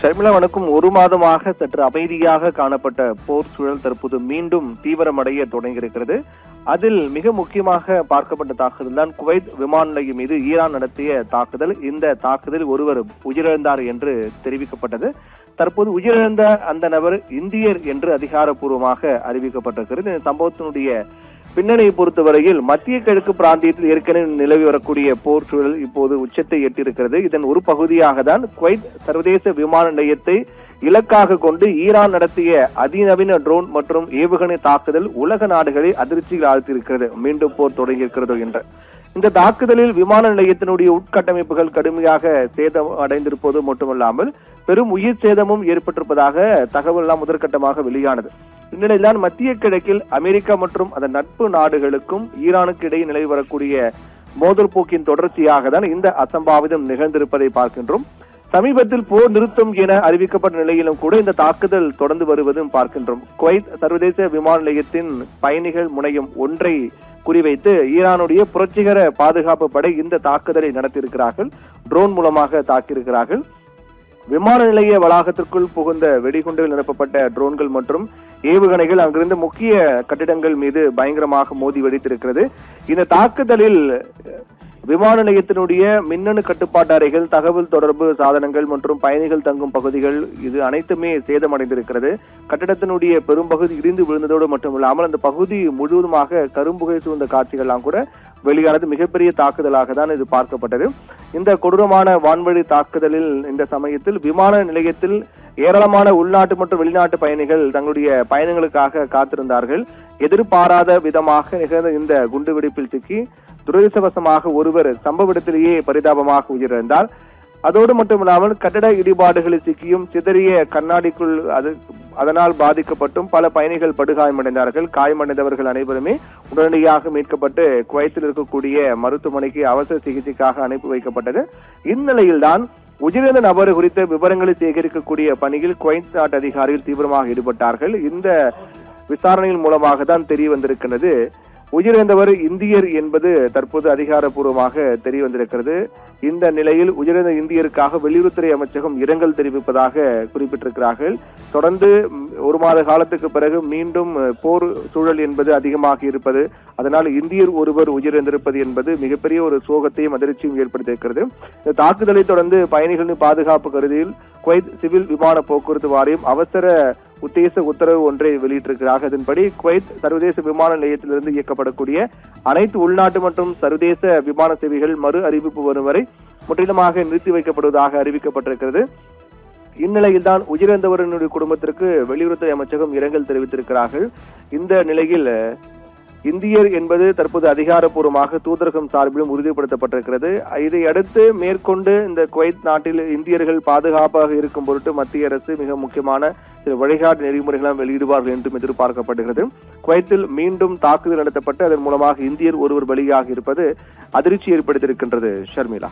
ஷர்மிளா, வணக்கம். ஒரு மாதமாக சற்று அமைதியாக காணப்பட்ட போர் சூழல் தற்போது மீண்டும் தீவிரமடைய தொடங்கியிருக்கிறது. அதில் மிக முக்கியமாக பார்க்கப்பட்ட தாக்குதல் தான் குவைத் விமான நிலையம் மீது ஈரான் நடத்திய தாக்குதல். இந்த தாக்குதலில் ஒருவர் உயிரிழந்தார் என்று தெரிவிக்கப்பட்டது. தற்போது உயிரிழந்த அந்த நபர் இந்தியர் என்று அதிகாரப்பூர்வமாக அறிவிக்கப்பட்டிருக்கிறது. இந்த சம்பவத்தினுடைய பின்னணியை பொறுத்தவரையில் மத்திய கிழக்கு பிராந்தியத்தில் ஏற்கனவே நிலவி வரக்கூடிய போர் சூழல் இப்போது உச்சத்தை எட்டியிருக்கிறது. இதன் ஒரு பகுதியாக தான் குவைத் சர்வதேச விமான நிலையத்தை இலக்காக கொண்டு ஈரான் நடத்திய அதிநவீன ட்ரோன் மற்றும் ஏவுகணை தாக்குதல் உலக நாடுகளை அதிர்ச்சியில் ஆழ்த்தியிருக்கிறது. மீண்டும் போர் தொடங்கியிருக்கிறதோ என்ற இந்த தாக்குதலில் விமான நிலையத்தினுடைய உட்கட்டமைப்புகள் கடுமையாக சேதம் அடைந்திருப்பது மட்டுமல்லாமல் பெரும் உயிர் சேதமும் ஏற்பட்டிருப்பதாக தகவல் எல்லாம் முதற்கட்டமாக வெளியானது. இந்நிலையில்தான் மத்திய கிழக்கில் அமெரிக்கா மற்றும் அதன் நட்பு நாடுகளுக்கும் ஈரானுக்கு இடையே நிலவி வரக்கூடிய மோதல் போக்கின் தொடர்ச்சியாக தான் இந்த அசம்பாவிதம் நிகழ்ந்திருப்பதை பார்க்கின்றோம். சமீபத்தில் போர் நிறுத்தம் என அறிவிக்கப்பட்ட நிலையிலும் கூட இந்த தாக்குதல் தொடர்ந்து வருவதும் பார்க்கின்றோம். குவைத் சர்வதேச விமான நிலையத்தின் பயணிகள் முனையம் ஒன்றை குறிவைத்து ஈரானுடைய புரட்சிகர பாதுகாப்பு படை இந்த தாக்குதலை நடத்தியிருக்கிறார்கள். ட்ரோன் மூலமாக தாக்கியிருக்கிறார்கள். விமான நிலைய வளாகத்திற்குள் புகுந்த வெடிகுண்டுகள் நிரப்பப்பட்ட ட்ரோன்கள் மற்றும் ஏவுகணைகள் அங்கிருந்த முக்கிய கட்டிடங்கள் மீது பயங்கரமாக மோதி வெடித்திருக்கிறது. இந்த தாக்குதலில் விமான நிலையத்தினுடைய மின்னணு கட்டுப்பாட்டு அறைகள், தகவல் தொடர்பு சாதனங்கள் மற்றும் பயணிகள் தங்கும் பகுதிகள் இது அனைத்துமே சேதமடைந்திருக்கிறது. கட்டிடத்தினுடைய பெரும்பகுதி இடிந்து விழுந்ததோடு மட்டுமில்லாமல் அந்த பகுதி முழுவதுமாக கரும்புகை சூழ்ந்த காட்சிகள்லாம் கூட வெளியானது. மிகப்பெரிய தாக்குதலாக தான் இது பார்க்கப்பட்டது. இந்த கொடூரமான வான்வழி தாக்குதலில் இந்த சமயத்தில் விமான நிலையத்தில் ஏராளமான உள்நாட்டு மற்றும் வெளிநாட்டு பயணிகள் தங்களுடைய பயணங்களுக்காக காத்திருந்தார்கள். எதிர்பாராத விதமாக நிகழ்ந்த இந்த குண்டுவெடிப்பில் சிக்கி துரதிர்ஷ்டவசமாக ஒருவர் சம்பவ இடத்திலேயே பரிதாபமாக உயிரிழந்தார். அதோடு மட்டுமில்லாமல் கட்டட இடிபாடுகளில் சிக்கியும் சிதறிய கண்ணாடிக்குள் அதனால் பாதிக்கப்பட்டும் பல பயணிகள் படுகாயமடைந்தார்கள். காயமடைந்தவர்கள் அனைவருமே உடனடியாக மீட்கப்பட்டு குவைத்தில் இருக்கக்கூடிய மருத்துவமனைக்கு அவசர சிகிச்சைக்காக அனுப்பி வைக்கப்பட்டது. இந்நிலையில்தான் உயிரிழந்த நபர் குறித்த விவரங்களை சேகரிக்கக்கூடிய பணியில் குவைத் நாட்டு அதிகாரிகள் தீவிரமாக ஈடுபட்டார்கள். இந்த விசாரணையின் மூலமாக தான் தெரிய வந்திருக்கிறது. உயிரிழந்தவர் இந்தியர் என்பது தற்போது அதிகாரப்பூர்வமாக தெரிய வந்திருக்கிறது. இந்த நிலையில் உயிரிழந்த இந்தியருக்காக வெளியுறவுத்துறை அமைச்சகம் இரங்கல் தெரிவிப்பதாக குறிப்பிட்டிருக்கிறார்கள். தொடர்ந்து ஒரு மாத காலத்துக்கு பிறகு மீண்டும் போர் சூழல் என்பது அதிகமாக இருப்பது, அதனால் இந்தியர் ஒருவர் உயிரிழந்திருப்பது என்பது மிகப்பெரிய ஒரு சோகத்தையும் அதிர்ச்சியும் ஏற்படுத்தியிருக்கிறது. இந்த தாக்குதலை தொடர்ந்து பயணிகளின் பாதுகாப்பு கருதியில் குவைத் சிவில் விமான போக்குவரத்து வாரியம் அவசர உத்தேச உத்தரவு ஒன்றை வெளியிட்டிருக்கிறார்கள். அதன்படி குவைத் சர்வதேச விமான நிலையத்திலிருந்து இயக்கப்படக்கூடிய அனைத்து உள்நாட்டு மற்றும் சர்வதேச விமான சேவைகள் மறு அறிவிப்பு வரும் வரை முற்றிலுமாக நிறுத்தி வைக்கப்படுவதாக அறிவிக்கப்பட்டிருக்கிறது. இந்நிலையில்தான் உயிரிழந்தவர்களுடைய குடும்பத்திற்கு வெளியுறவுத்துறை அமைச்சகம் இரங்கல் தெரிவித்திருக்கிறார்கள். இந்த நிலையில் இந்தியர் என்பது தற்போது அதிகாரப்பூர்வமாக தூதரகம் சார்பிலும் உறுதிப்படுத்தப்பட்டிருக்கிறது. இதை அடுத்து மேற்கொண்டு இந்த குவைத் நாட்டில் இந்தியர்கள் பாதுகாப்பாக இருக்கும் பொருட்டு மத்திய அரசு மிக முக்கியமான சில வழிகாட்டு நெறிமுறைகளும் வெளியிடுவார்கள் என்றும் எதிர்பார்க்கப்படுகிறது. குவைத்தில் மீண்டும் தாக்குதல் நடத்தப்பட்டு அதன் மூலமாக இந்தியர் ஒருவர் பலியாக இருப்பது அதிர்ச்சி ஏற்படுத்தியிருக்கின்றது. ஷர்மிளா.